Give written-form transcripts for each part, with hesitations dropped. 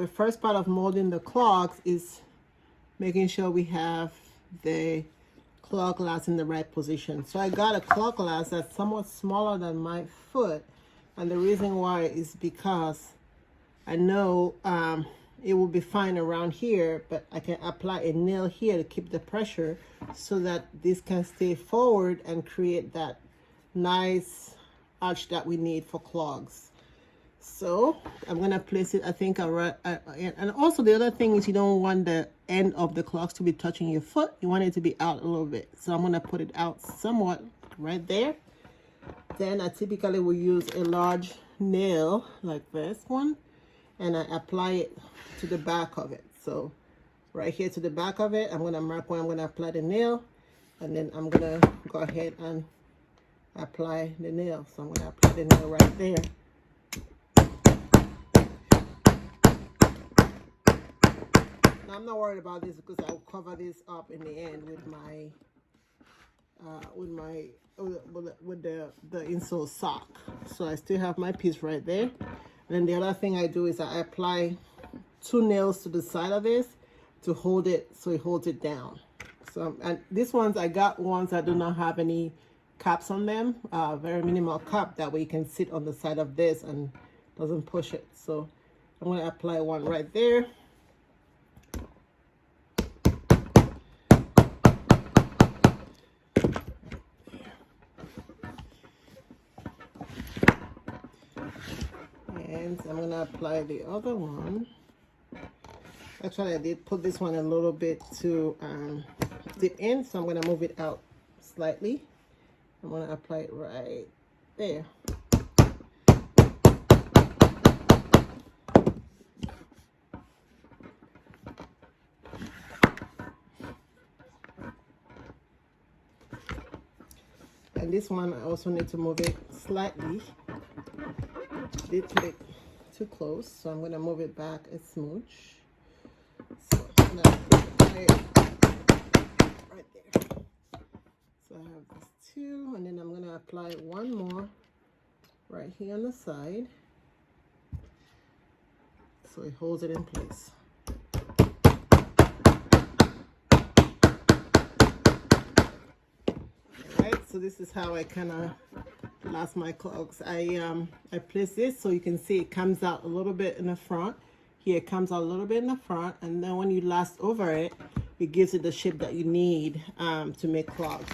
the first part of molding the clogs is making sure we have the clog glass in the right position. So I got a clog glass that's somewhat smaller than my foot, and the reason why is because I know it will be fine around here, but I can apply a nail here to keep the pressure so that this can stay forward and create that nice arch that we need for clogs. So I'm gonna place it, I think, around, and also the other thing is you don't want the end of the clogs to be touching your foot. You want it to be out a little bit. So I'm gonna put it out somewhat right there. Then I typically will use a large nail like this one, and I apply it to the back of it. So right here to the back of it, I'm gonna mark where I'm gonna apply the nail, and then I'm gonna go ahead and apply the nail. So I'm gonna apply the nail right there. Now I'm not worried about this because I'll cover this up in the end with my with the insole sock. So I still have my piece right there. And then the other thing I do is I apply 2 nails to the side of this to hold it, so it holds it down. So, and these ones, I got ones that do not have any caps on them, very minimal cap, that way you can sit on the side of this and doesn't push it. So I'm going to apply one right there. And I'm going to apply the other one. Actually, I did put this one a little bit too deep in, so I'm going to move it out slightly. I'm going to apply it right there. And this one, I also need to move it slightly. Did put it too close, so I'm going to move it back a smooch. So I'm going to apply it right there. So I have this 2, and then I'm going to apply one more right here on the side, so it holds it in place. Alright, so this is how I kind of last my clogs. I place this so you can see it comes out a little bit in the front. Here it comes out a little bit in the front, and then when you last over it, it gives it the shape that you need to make clogs.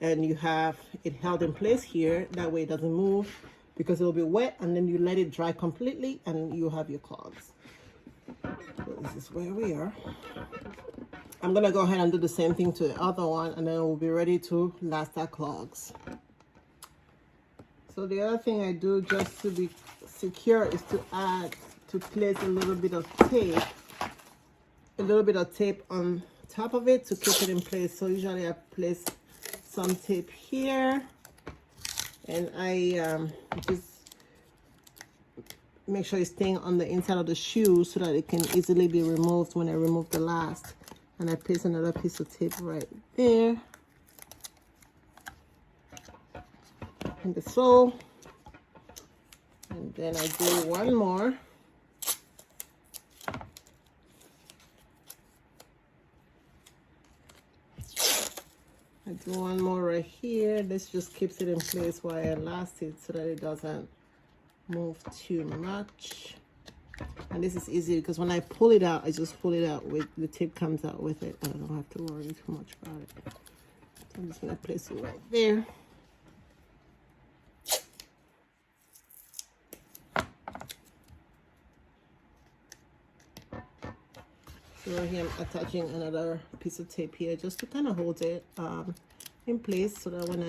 And you have it held in place here, that way it doesn't move because it'll be wet, and then you let it dry completely and you have your clogs. So this is where we are. I'm gonna go ahead and do the same thing to the other one, and then we'll be ready to last our clogs. So the other thing I do just to be secure is to place a little bit of tape on top of it to keep it in place. So usually I place some tape here, and I just make sure it's staying on the inside of the shoe so that it can easily be removed when I remove the last. And I place another piece of tape right there in the sole, and then I do one more. I do one more right here. This just keeps it in place while I last it so that it doesn't move too much. And this is easy because when I pull it out, I just pull it out with the tape comes out with it. I don't have to worry too much about it. So I'm just gonna place it right there. So right here I'm attaching another piece of tape here just to kind of hold it in place so that when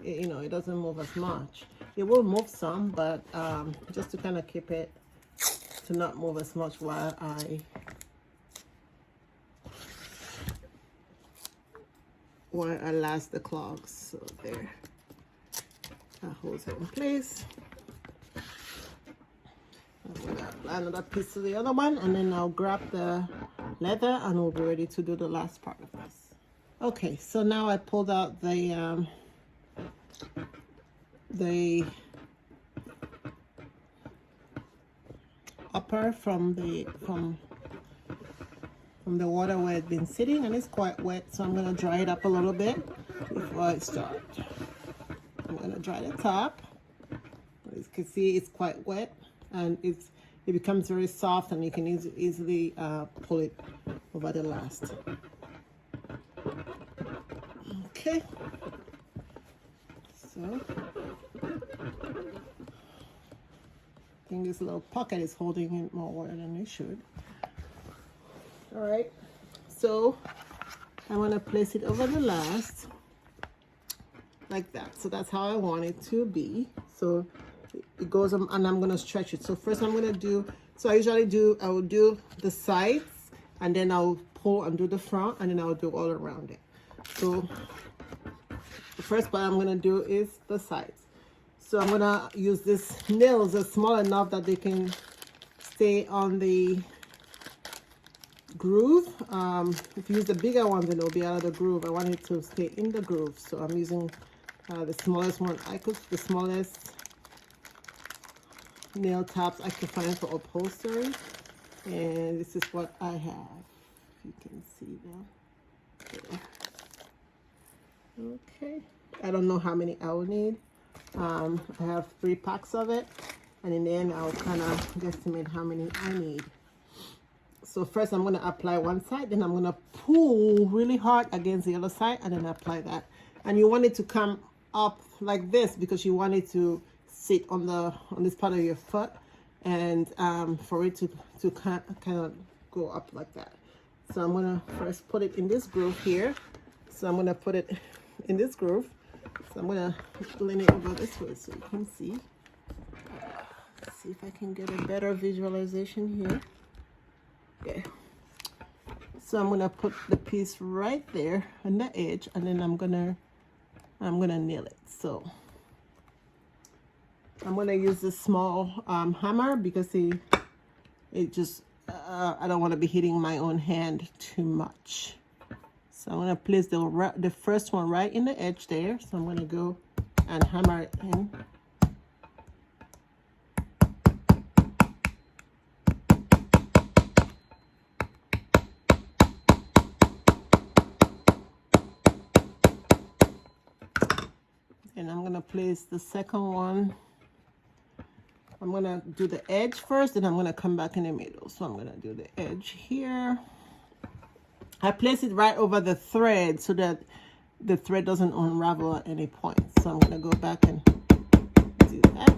it doesn't move as much. It will move some, but just to kind of keep it to not move as much while I last the clogs. So there, that holds it in place. I'm gonna apply another piece to the other one, and then I'll grab the leather and we'll be ready to do the last part of this. Okay, so now I pulled out the upper from the water where it's been sitting, and it's quite wet, so I'm gonna dry it up a little bit before I start. I'm gonna dry the top. As you can see, it's quite wet, and it becomes very soft, and you can easily pull it over the last. Okay, so I think this little pocket is holding in more water than it should. All right, so I want to place it over the last like that. So that's how I want it to be. So it goes and I'm going to stretch it. So first I'm going to do, so I will do the sides, and then I'll pull and do the front, and then I'll do all around it. So the first part I'm going to do is the sides. So I'm going to use this nails that's small enough that they can stay on the groove. If you use the bigger ones, then it'll be out of the groove. I want it to stay in the groove, so I'm using the smallest one I could, the smallest nail tops I could find for upholstery, and this is what I have. You can see that. Okay, I don't know how many I will need. I have 3 packs of it, and in the end I'll kind of guesstimate how many I need. So first I'm going to apply one side, then I'm going to pull really hard against the other side, and then apply that. And you want it to come up like this because you want it to sit on this part of your foot, and for it to kind of go up like that. So I'm going to first put it in this groove here. So I'm going to put it in this groove. So I'm going to lean it over this way so you can see. Let's see if I can get a better visualization here. Okay, so I'm gonna put the piece right there on the edge, and then I'm gonna nail it. So I'm gonna use this small hammer because it just I don't want to be hitting my own hand too much. So I'm gonna place the first one right in the edge there. So I'm gonna go and hammer it in. And I'm gonna place the second one. I'm gonna do the edge first, and I'm gonna come back in the middle. So I'm gonna do the edge here. I place it right over the thread so that the thread doesn't unravel at any point. So I'm gonna go back and do that.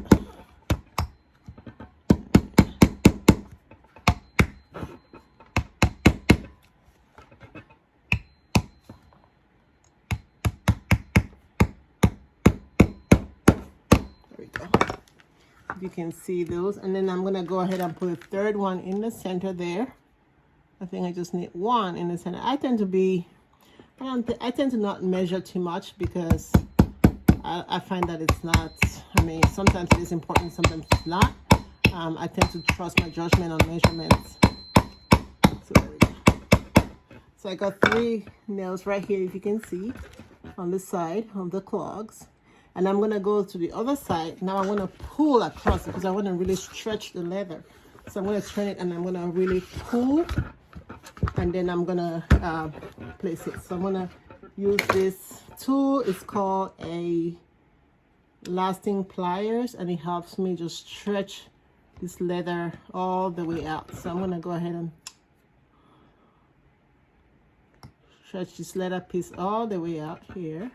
You can see those, and then I'm gonna go ahead and put a third one in the center there. I think I just need one in the center. I tend to not measure too much because I find that it's not, I mean, sometimes it is important, sometimes it's not. I tend to trust my judgment on measurements. So there we go. So I got 3 nails right here, if you can see, on the side of the clogs. And I'm gonna go to the other side. Now I'm gonna pull across because I wanna really stretch the leather. So I'm gonna turn it and I'm gonna really pull, and then I'm gonna place it. So I'm gonna use this tool. It's called a lasting pliers, and it helps me just stretch this leather all the way out. So I'm gonna go ahead and stretch this leather piece all the way out here.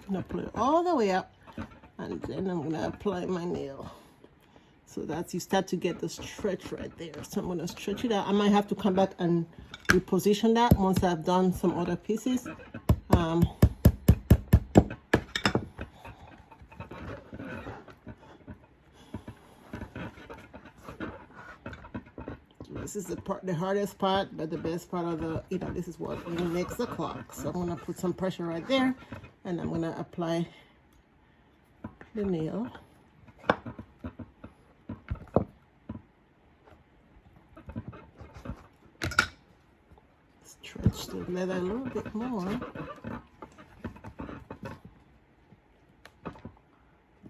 I'm gonna pull it all the way up, and then I'm gonna apply my nail. So that's, you start to get the stretch right there. So I'm gonna stretch it out. I might have to come back and reposition that once I've done some other pieces. This is the hardest part, but the best part of the, this is what really makes the clog. So I'm gonna put some pressure right there, and I'm gonna apply the nail. Stretch the leather a little bit more.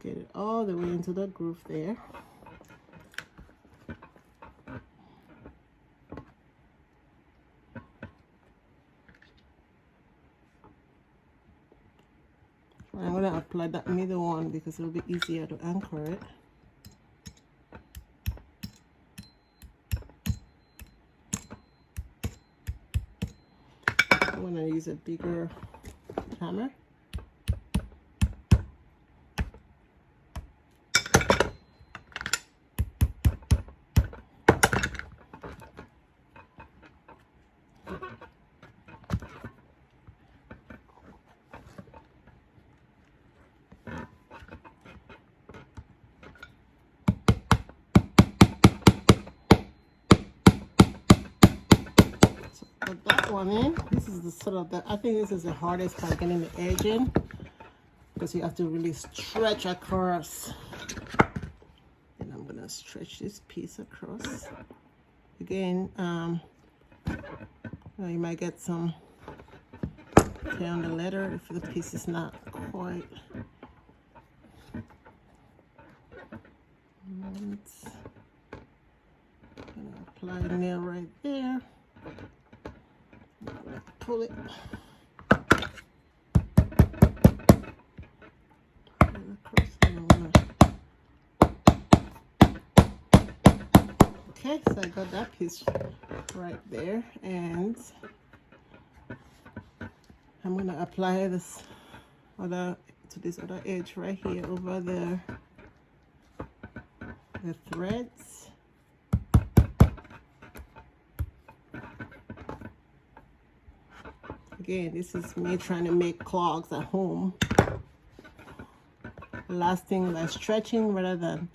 Get it all the way into the groove there. I'm going to apply that middle one because it'll be easier to anchor it. I'm going to use a bigger hammer. Put that one in. This is the sort of I think this is the hardest part, getting the edge in, because you have to really stretch across. And I'm gonna stretch this piece across. Again, you might get some tear on the leather if the piece is not quite. And I'm gonna apply a nail right there. Pull it. Okay, so I got that piece right there, and I'm gonna apply this to this other edge right here over the threads. Again, this is me trying to make clogs at home, lasting by stretching rather than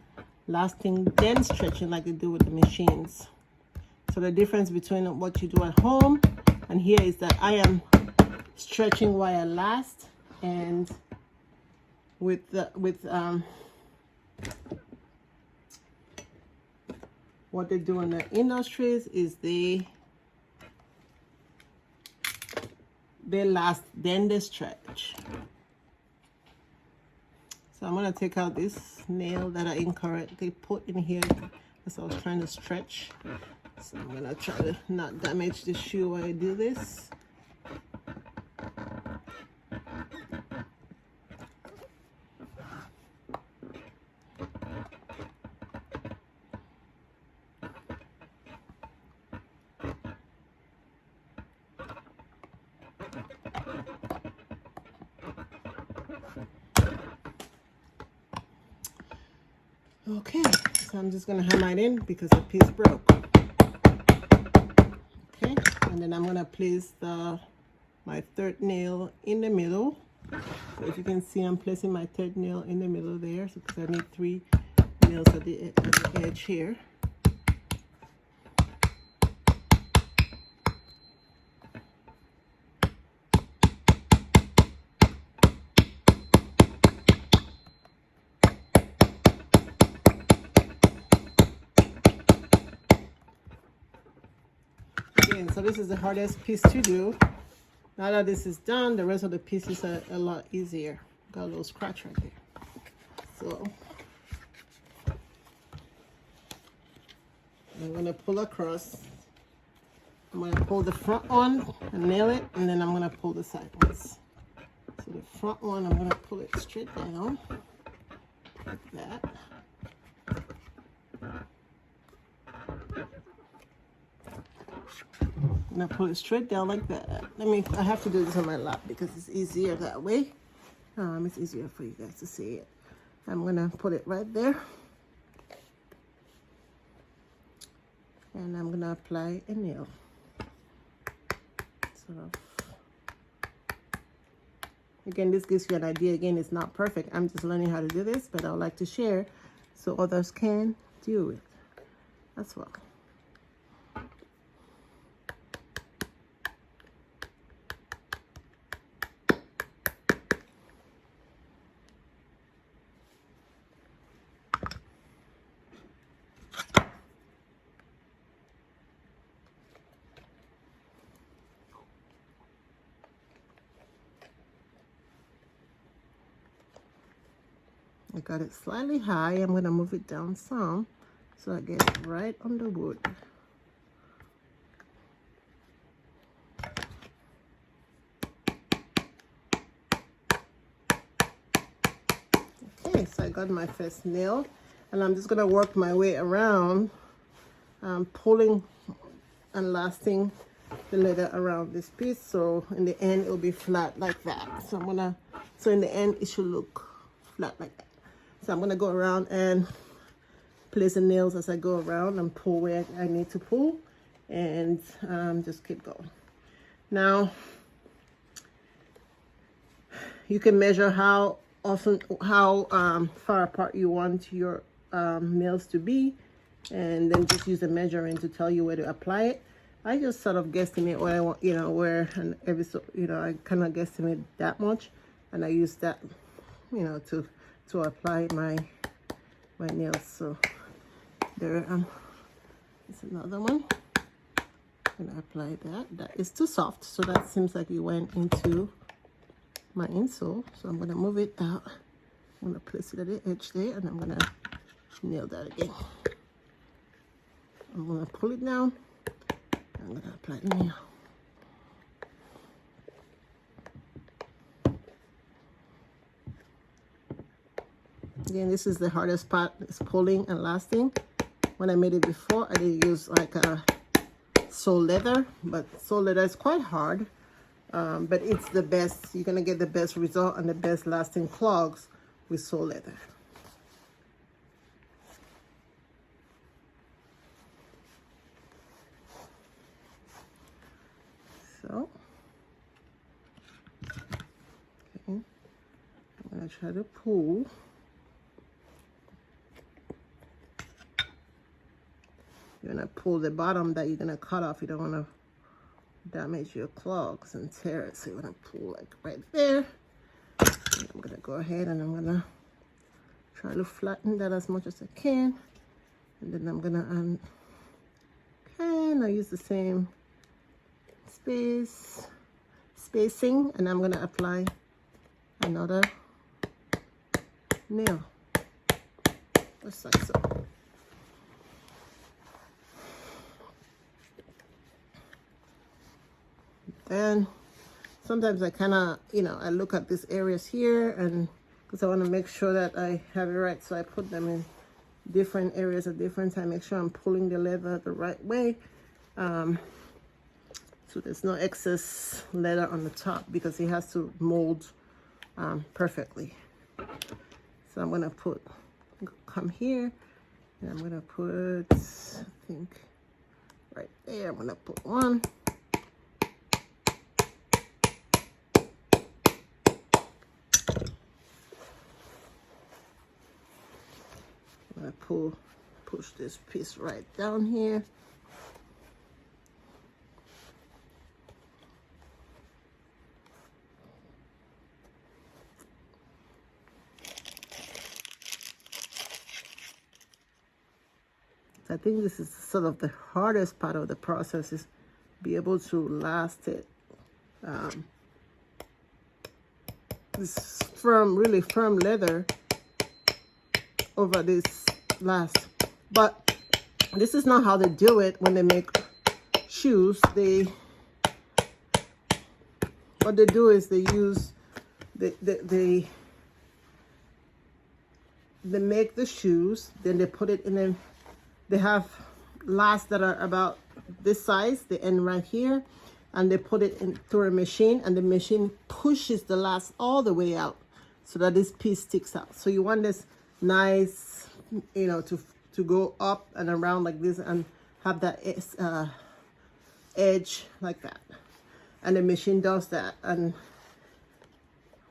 lasting then stretching like they do with the machines. So the difference between what you do at home and here is that I am stretching while I last, and with what they do in the industries is they last, then they stretch. So I'm gonna take out this nail that I incorrectly put in here because I was trying to stretch. So I'm gonna try to not damage the shoe while I do this. Okay, so I'm just gonna hammer it in because the piece broke. Okay, and then I'm gonna place my third nail in the middle. So if you can see, I'm placing my third nail in the middle there, so because I need 3 nails at the edge here. So this is the hardest piece to do. Now that this is done, the rest of the pieces are a lot easier. Got a little scratch right there. So I'm gonna pull across. I'm gonna pull the front one and nail it, and then I'm gonna pull the side ones. So the front one, I'm gonna pull it straight down like that. I'm gonna pull it straight down like that. I have to do this on my lap because it's easier that way. It's easier for you guys to see it. I'm gonna put it right there. And I'm gonna apply a nail. Sort of. Again, this gives you an idea. Again, it's not perfect. I'm just learning how to do this, but I would like to share so others can do it as well. I got it slightly high. I'm going to move it down some so I get it right on the wood. Okay, so I got my first nail, and I'm just going to work my way around, pulling and lasting the leather around this piece, so in the end it will be flat like that. So in the end it should look flat like that. So I'm gonna go around and place the nails as I go around and pull where I need to pull, and just keep going. Now you can measure how far apart you want your nails to be, and then just use the measuring to tell you where to apply it. I just sort of guesstimate what I want, where, and I kind of guesstimate that much, and I use that, to apply my nails. So there, is another one. I'm gonna apply that. That is too soft, so that seems like it went into my insole. So I'm gonna move it out. I'm gonna place it at the edge there, and I'm gonna nail that again. I'm gonna pull it down. I'm gonna apply the nail. Again, this is the hardest part, is pulling and lasting. When I made it before, I did use like a sole leather, but sole leather is quite hard, but it's the best. You're gonna get the best result and the best lasting clogs with sole leather. So, okay, I'm gonna try to pull. You're gonna pull the bottom that you're gonna cut off. You don't wanna damage your clogs and tear it. So you're gonna pull like right there. And I'm gonna go ahead and I'm gonna try to flatten that as much as I can. And then I'm gonna kind of use the same spacing, and I'm gonna apply another nail just like so. And sometimes I kind of, I look at these areas here, and because I want to make sure that I have it right, so I put them in different areas at different time. Make sure I'm pulling the leather the right way, so there's no excess leather on the top, because it has to mold perfectly. So I'm gonna come here, and I'm gonna put, I think, right there. I'm gonna put one. I'm gonna push this piece right down here. I think this is sort of the hardest part of the process, is be able to last it. This really firm leather over this last. But this is not how they do it when they make shoes. What they do is they use they make the shoes, then they put it in a, they have lasts that are about this size, they end right here, and they put it in through a machine, and the machine pushes the last all the way out so that this piece sticks out. So you want this nice, to go up and around like this and have that edge like that. And the machine does that. And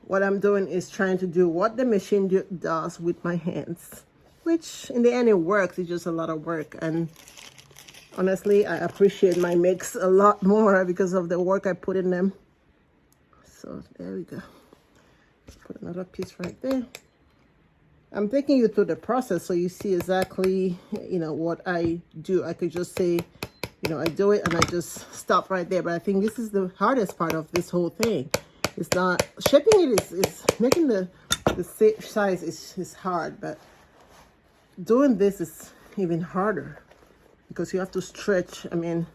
what I'm doing is trying to do what the machine does with my hands, which in the end it works. It's just a lot of work. And honestly, I appreciate my makes a lot more because of the work I put in them. So there we go. Put another piece right there. I'm taking you through the process so you see exactly, what I do. I could just say, I do it and I just stop right there. But I think this is the hardest part of this whole thing. It's not shaping it, is making the the size is hard, but doing this is even harder because you have to stretch. I mean,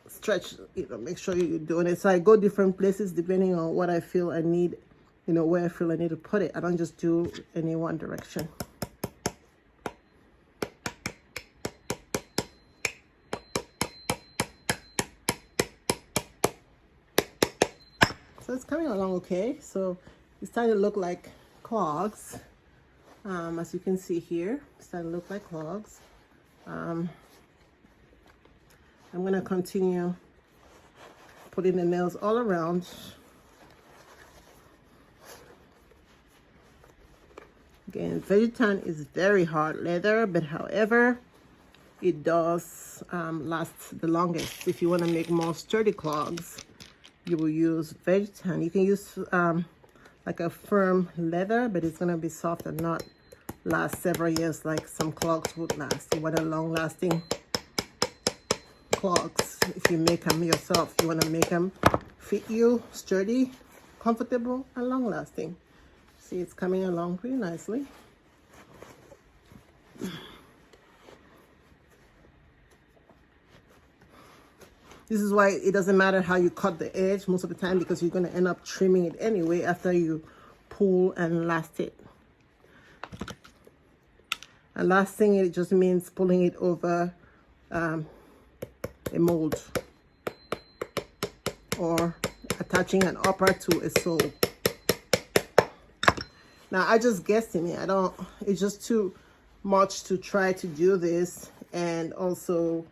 stretch, make sure you're doing it. So I go different places depending on what I feel I need, where I feel I need to put it. I don't just do any one direction. So it's coming along okay. So it's starting to look like clogs. As you can see here, it's starting to look like clogs. I'm gonna continue putting the nails all around. Again, Vegetan is very hard leather, but however, it does last the longest. If you want to make more sturdy clogs, you will use Vegetan. You can use like a firm leather, but it's gonna be soft and not last several years like some clogs would last. So what a long-lasting clogs, if you make them yourself, you want to make them fit you, sturdy, comfortable, and long-lasting. See, it's coming along pretty nicely. This is why it doesn't matter how you cut the edge most of the time, because you're going to end up trimming it anyway after you pull and last it. And lasting it just means pulling it over a mold or attaching an upper to a sole. Now I just guesstimate. It's just too much to try to do this, and also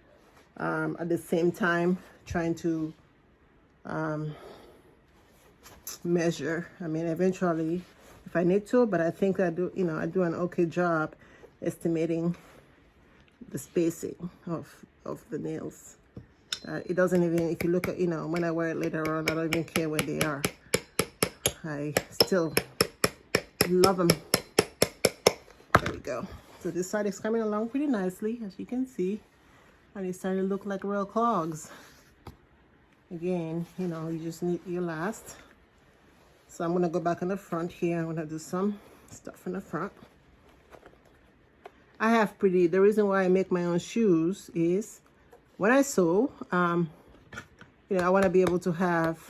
at the same time trying to measure. I mean, eventually if I need to, but I think I do, I do an okay job estimating the spacing of the nails. It doesn't even, if you look at, when I wear it later on, I don't even care where they are. I still love them. There we go. So this side is coming along pretty nicely, as you can see. And it's starting to look like real clogs. Again, you just need your last. So I'm going to go back in the front here. I'm going to do some stuff in the front. The reason why I make my own shoes is when I sew, I want to be able to have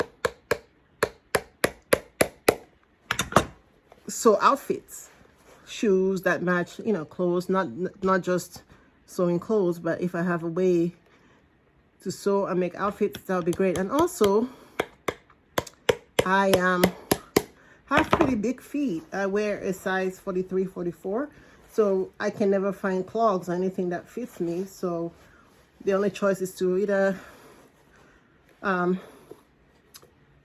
sew outfits, shoes that match, clothes, not just sewing clothes, but if I have a way to sew and make outfits, that would be great. And also, I have pretty big feet. I wear a size 43, 44, so I can never find clogs or anything that fits me. So the only choice is to either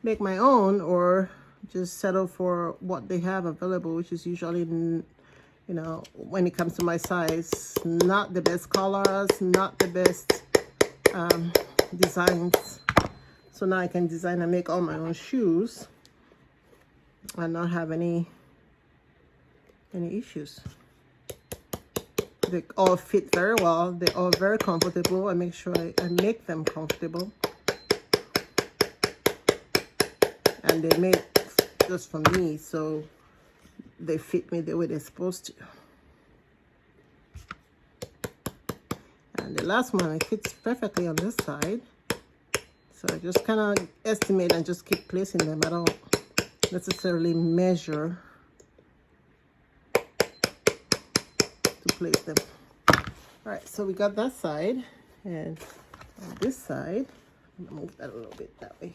make my own or just settle for what they have available, which is usually, when it comes to my size, not the best colors, not the best designs. So now I can design and make all my own shoes and not have any issues. They all fit very well. They're all very comfortable. I make sure I make them comfortable. And they're made just for me, so they fit me the way they're supposed to. And the last one, it fits perfectly on this side. So I just kind of estimate and just keep placing them. I don't necessarily measure to place them. All right, so we got that side, and on this side, I'm gonna move that a little bit that way.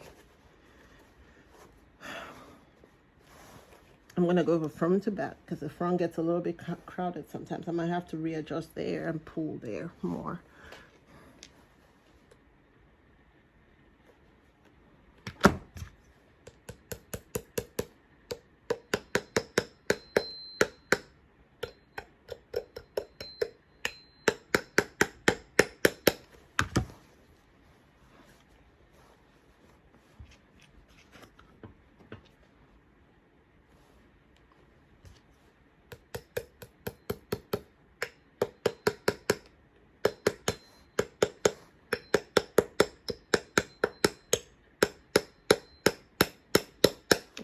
I'm gonna go from to back because the front gets a little bit crowded sometimes. I might have to readjust there and pull there more.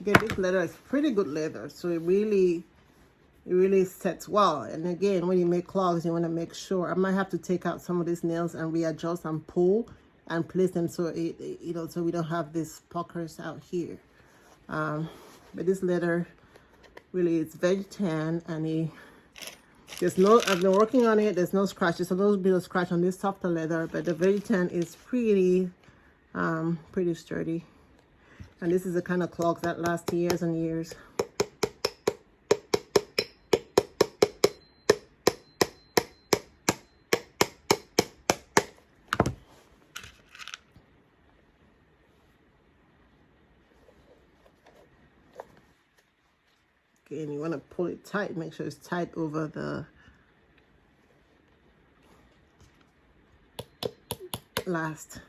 Again, this leather is pretty good leather, so it really sets well. And again, when you make clogs, you want to make sure. I might have to take out some of these nails and readjust and pull and place them so you know, so we don't have these puckers out here. But this leather really is veg tan, and there's no, I've been working on it, there's no scratches. So those bit of scratch on this softer leather, but the veg tan is pretty sturdy. And this is the kind of clogs that last years and years. Okay, and you want to pull it tight, make sure it's tight over the last.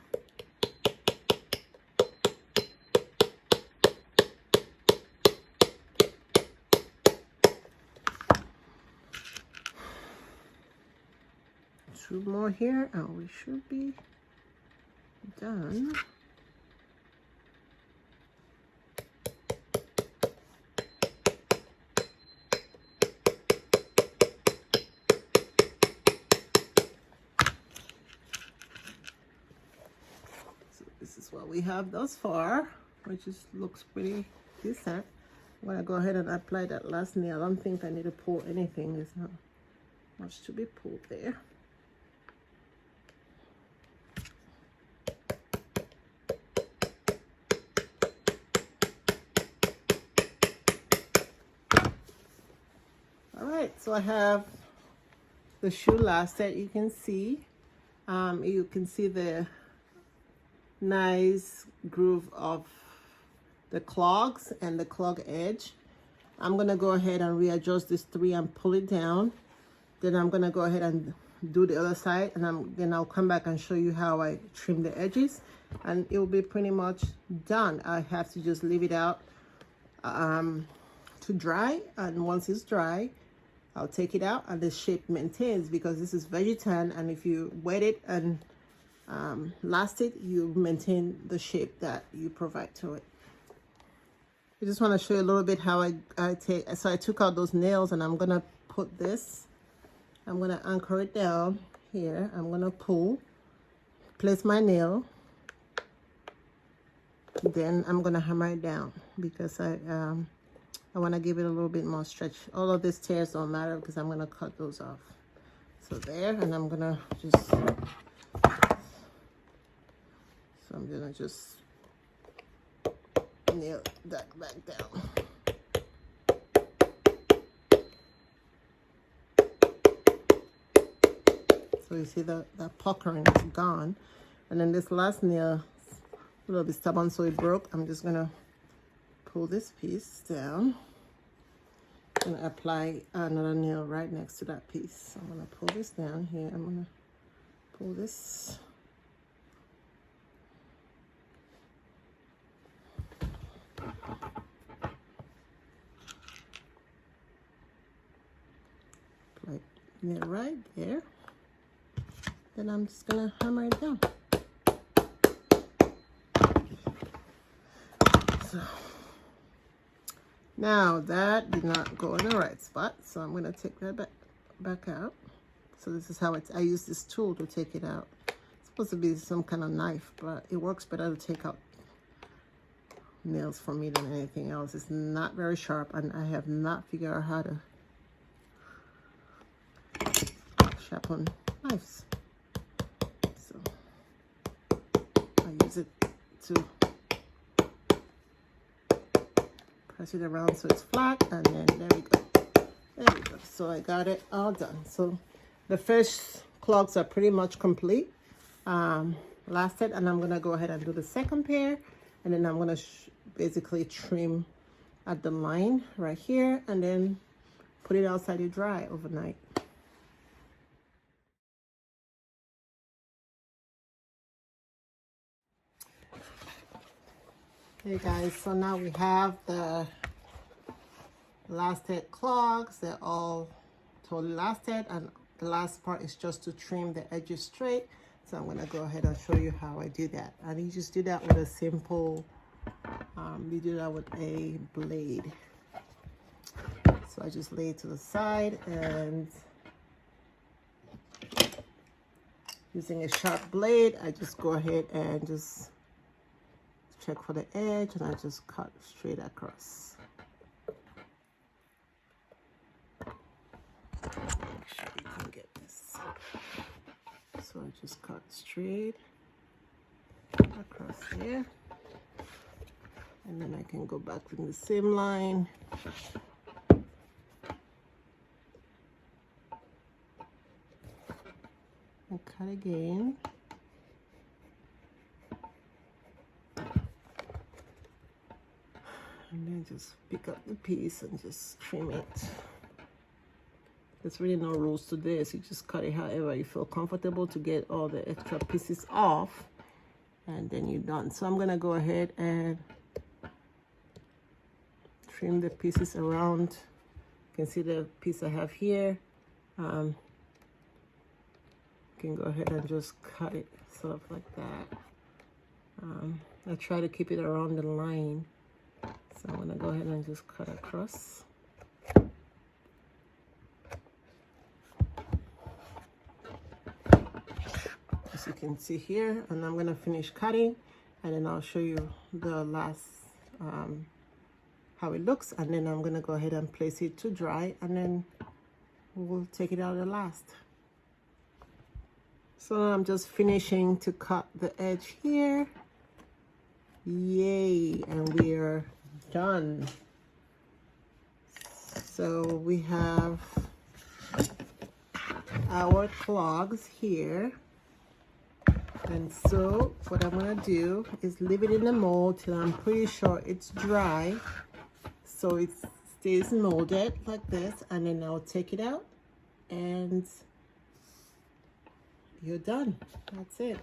Two more here, and we should be done. So this is what we have thus far, which looks pretty decent. I'm gonna go ahead and apply that last nail. I don't think I need to pull anything. There's not much to be pulled there. So I have the shoe last set. You can see the nice groove of the clogs and the clog edge. I'm gonna go ahead and readjust this 3 and pull it down. Then I'm gonna go ahead and do the other side, and then I'll come back and show you how I trim the edges, and it will be pretty much done. I have to just leave it out to dry, and once it's dry, I'll take it out and the shape maintains, because this is vegetan, and if you wet it and last it, you maintain the shape that you provide to it. I just want to show you a little bit how I took out those nails, and I'm gonna put this, I'm gonna anchor it down here. I'm gonna pull, place my nail, then I'm gonna hammer it down, because I want to give it a little bit more stretch. All of these tears don't matter, because I'm going to cut those off. So there, and I'm going to just nail that back down. So you see that puckering is gone. And then this last nail, a little bit stubborn, so it broke. I'm just going to pull this piece down and apply another nail right next to that piece. So I'm going to pull this down here. I'm going to pull this. Apply nail right there. Then I'm just going to hammer it down. So now that did not go in the right spot, so I'm going to take that back out. So this is how I use this tool to take it out. It's supposed to be some kind of knife, but it works better to take out nails for me than anything else. It's not very sharp, and I have not figured out how to sharpen knives. So I use it to press it around so it's flat, and then there we go. There we go. So I got it all done. So the first clogs are pretty much complete. Last set, and I'm gonna go ahead and do the second pair, and then I'm gonna basically trim at the line right here, and then put it outside to dry overnight. Hey guys, so now we have the last set clogs. They're all totally lasted, and the last part is just to trim the edges straight. So I'm gonna go ahead and show you how I do that. And you just do that with a simple We do that with a blade. So I just lay it to the side, and using a sharp blade, I just go ahead and just check for the edge, and I just cut straight across. Make sure you can get this. So I just cut straight across here, and then I can go back in the same line. And cut again. And then just pick up the piece and just trim it. There's really no rules to this. You just cut it however you feel comfortable to get all the extra pieces off, and then you're done. So I'm gonna go ahead and trim the pieces around. You can see the piece I have here. You can go ahead and just cut it sort of like that. I try to keep it around the line. So I'm gonna go ahead and just cut across. As you can see here, and I'm gonna finish cutting, and then I'll show you the last, how it looks, and then I'm gonna go ahead and place it to dry, and then we'll take it out at last. So I'm just finishing to cut the edge here. Yay, and we are done. So we have our clogs here. And so what I'm gonna do is leave it in the mold till I'm pretty sure it's dry, so it stays molded like this, and then I'll take it out and you're done. That's it.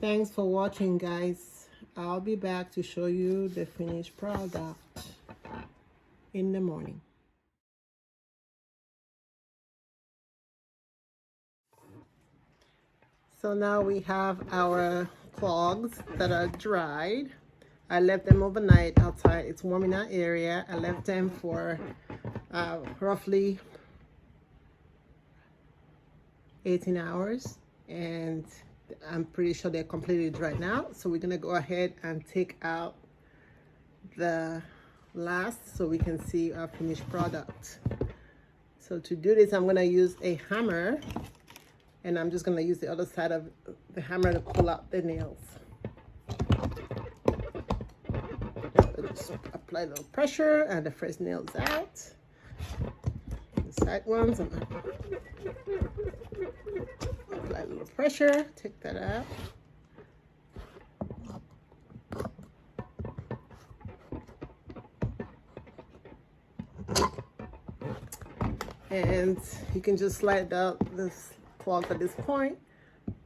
Thanks for watching, guys. I'll be back to show you the finished product in the morning. So now we have our clogs that are dried. I left them overnight outside. It's warm in our area. I left them for roughly 18 hours, and I'm pretty sure they're completely dry now. So we're gonna go ahead and take out the last so we can see our finished product. So to do this, I'm gonna use a hammer, and I'm just gonna use the other side of the hammer to pull out the nails. So just apply a little pressure, and the first nail's out. The side ones, and apply a little pressure, take that out. And you can just slide out this clog at this point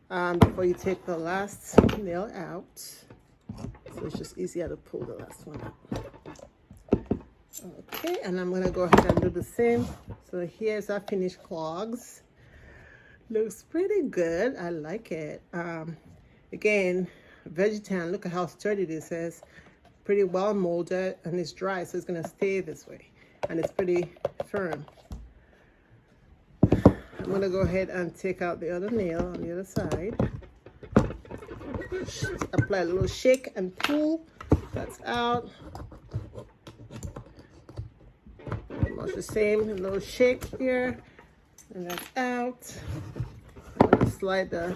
before you take the last nail out. So it's just easier to pull the last one out. Okay, and I'm gonna go ahead and do the same. So here's our finished clogs. Looks pretty good. I like it. Again, vegetan, look at how sturdy this is. Pretty well molded, and it's dry, so it's gonna stay this way. And it's pretty firm. I'm gonna go ahead and take out the other nail on the other side. Apply a little shake and pull. That's out. Almost the same, a little shake here, and that's out. I'm gonna slide the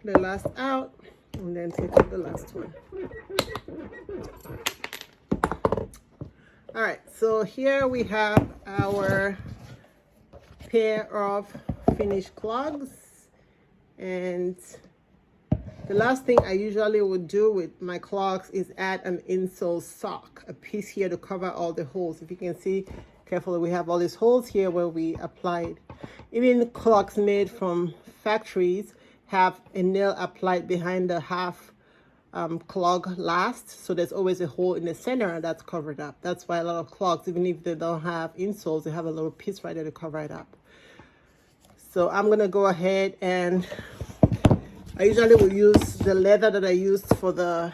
last out, and then take out the last one. All right, so here we have our pair of finished clogs, and the last thing I usually would do with my clogs is add an insole sock, a piece here to cover all the holes. If you can see carefully, we have all these holes here where we applied. Even clogs made from factories have a nail applied behind the half clog last, so there's always a hole in the center that's covered up. That's why a lot of clogs, even if they don't have insoles, they have a little piece right there to cover it up. So I'm gonna go ahead and I usually will use the leather that I used for the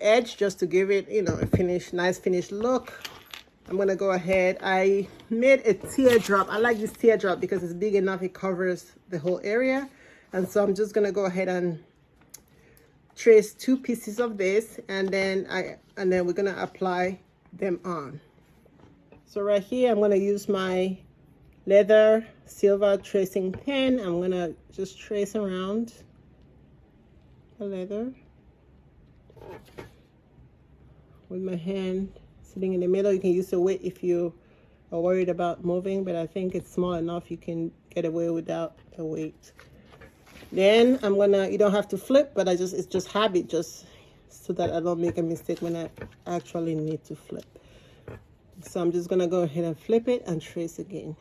edge, just to give it, you know, a nice finished look. I'm gonna go ahead. I made a teardrop. I like this teardrop because it's big enough, it covers the whole area. And so I'm just gonna go ahead and trace 2 pieces of this, and then we're gonna apply them on. So right here, I'm gonna use my leather silver tracing pen. I'm gonna just trace around the leather with my hand sitting in the middle. You can use the weight if you are worried about moving, but I think it's small enough you can get away without the weight. Then I'm gonna, you don't have to flip, but it's just habit, just so that I don't make a mistake when I actually need to flip. So I'm just gonna go ahead and flip it and trace again.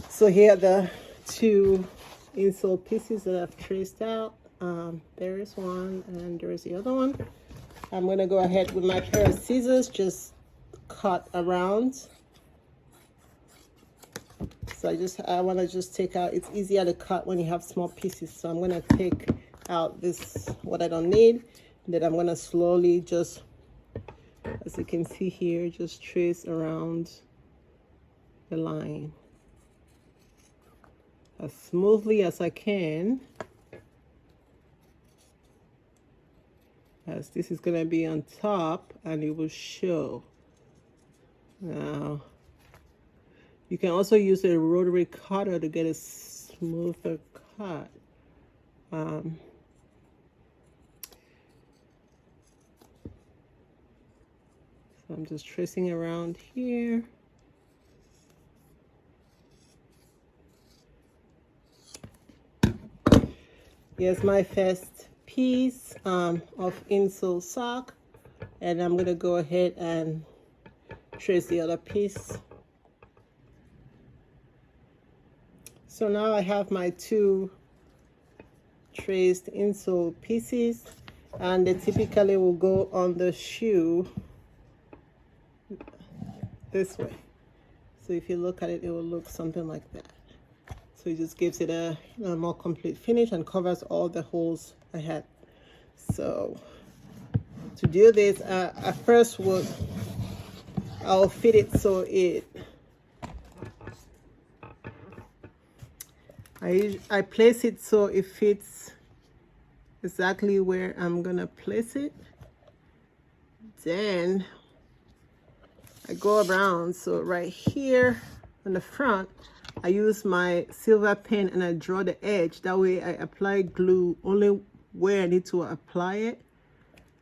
So here are the 2 insole pieces that I've traced out. There is one and there is the other one. I'm gonna go ahead with my pair of scissors, just cut around. So I want to just take out, it's easier to cut when you have small pieces. So I'm gonna take out what I don't need. And then I'm gonna slowly, just as you can see here, just trace around the line as smoothly as I can, as this is gonna be on top and it will show. Now, you can also use a rotary cutter to get a smoother cut. So I'm just tracing around here. Here's my first piece of insole sock, and I'm gonna go ahead and trace the other piece. So now I have my 2 traced insole pieces, and they typically will go on the shoe this way. So if you look at it, it will look something like that. So it just gives it a more complete finish and covers all the holes I had. So to do this, I first I'll fit it so I place it so it fits exactly where I'm gonna place it. Then I go around, so right here on the front, I use my silver pen and I draw the edge. That way I apply glue only where I need to apply it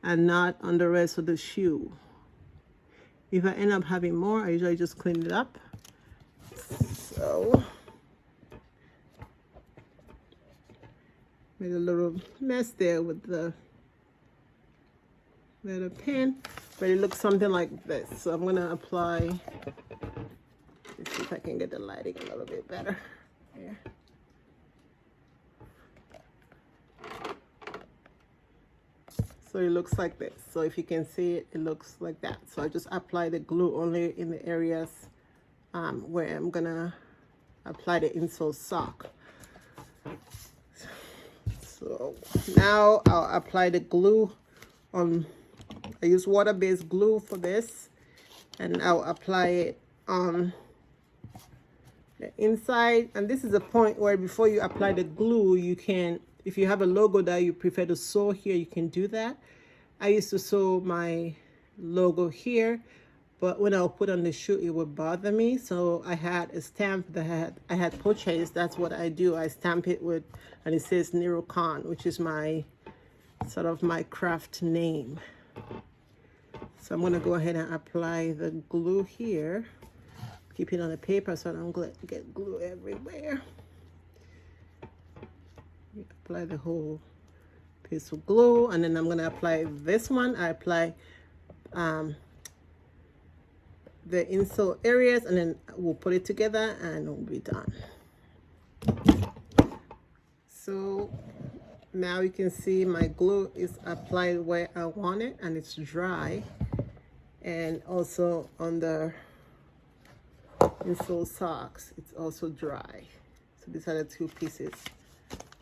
and not on the rest of the shoe. If I end up having more, I usually just clean it up. So, made a little mess there with the little pen, but it looks something like this. So I'm gonna apply, let's see if I can get the lighting a little bit better here. So it looks like this. So if you can see it, it looks like that. So I just apply the glue only in the areas where I'm gonna apply the insole sock. So now I'll apply the glue on, I use water-based glue for this, and I'll apply it on the inside. And this is a point where before you apply the glue, you can, if you have a logo that you prefer to sew here, you can do that. I used to sew my logo here, but when I'll put on the shoe, it would bother me. So I had a stamp that I had purchased. That's what I do. I stamp it with, and it says Nero Khan, which is my sort of my craft name. So I'm gonna go ahead and apply the glue here. Keep it on the paper so I don't get glue everywhere. Apply the whole piece of glue, and then I'm gonna apply this one. I apply the insole areas, and then we'll put it together and we'll be done. So now you can see my glue is applied where I want it and it's dry. and also on the insole socks, it's also dry. So these are the two pieces.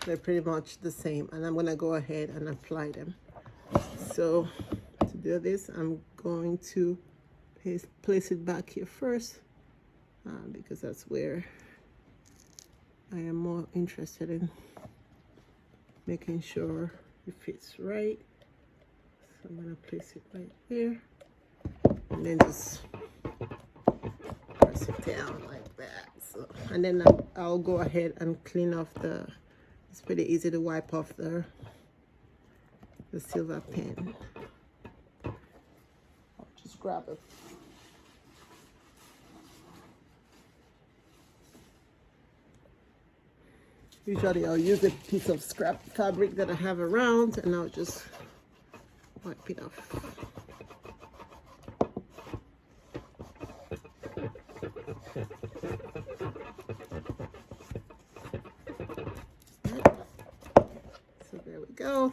They're pretty much the same, and I'm gonna go ahead and apply them. So to do this, I'm going to place it back here first, because that's where I am more interested in making sure it fits right. So I'm gonna place it right there, and then just press it down like that. So, and then I'll go ahead and clean off the, it's pretty easy to wipe off the silver pen. I'll just grab it. Usually I'll use a piece of scrap fabric that I have around, and I'll just wipe it off. So there we go.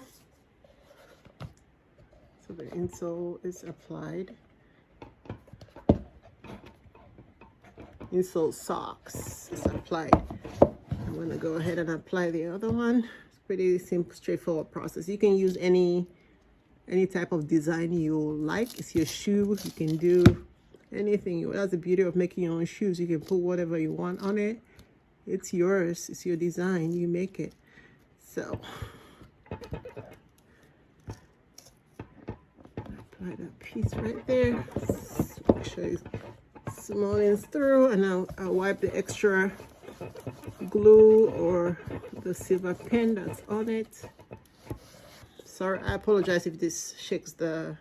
So the insole is applied. Insole socks is applied. I'm going to go ahead and apply the other one. It's pretty simple, straightforward process. You can use any type of design you like. It's your shoe. You can do anything. That's the beauty of making your own shoes. You can put whatever you want on it. It's yours. It's your design. You make it. So apply that piece right there. Make sure it smooths through, and I'll wipe the extra glue or the silver pen that's on it. Sorry, I apologize if this shakes the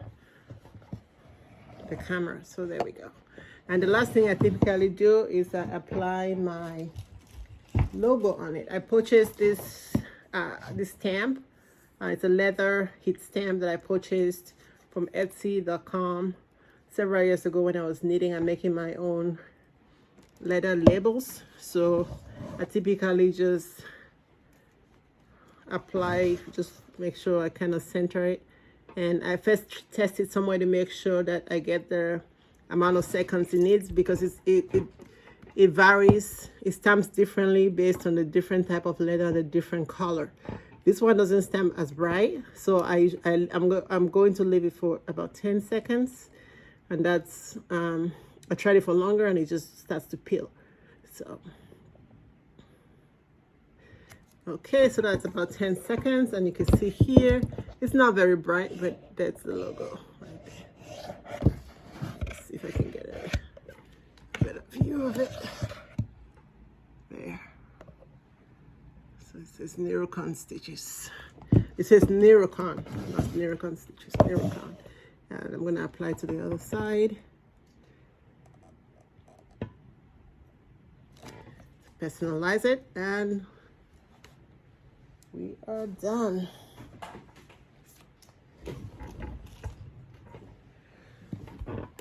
camera. So there we go. And the last thing I typically do is I apply my logo on it. I purchased this stamp. It's a leather heat stamp that I purchased from Etsy.com several years ago when I was knitting and making my own leather labels. So I typically just apply, just make sure I kind of center it, and I first test it somewhere to make sure that I get the amount of seconds it needs, because it varies. It stamps differently based on the different type of leather, the different color. This one doesn't stamp as bright, so I'm going to leave it for about 10 seconds, and that's I tried it for longer and it just starts to peel. So okay, so that's about 10 seconds, and you can see here it's not very bright, but that's the logo right there. Let's see if I can get a better view of it. There. So it says Neurocon stitches. It says Neurocon, not Neurocon stitches, Neurocon. And I'm going to apply to the other side. Personalize it, and we are done.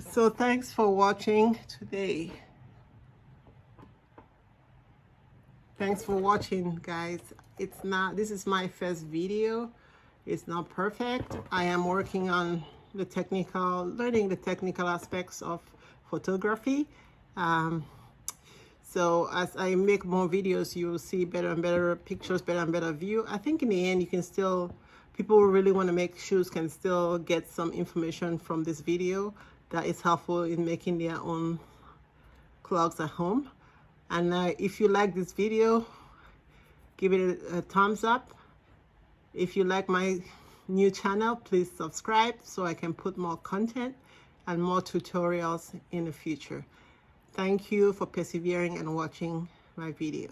So thanks for watching today. Thanks for watching, guys. This is my first video. It's not perfect. I am working on learning the technical aspects of photography. So as I make more videos, you'll see better and better pictures, better and better view. I think in the end, you can still, people who really want to make shoes can still get some information from this video that is helpful in making their own clogs at home. And if you like this video, give it a thumbs up. If you like my new channel, please subscribe so I can put more content and more tutorials in the future. Thank you for persevering and watching my video.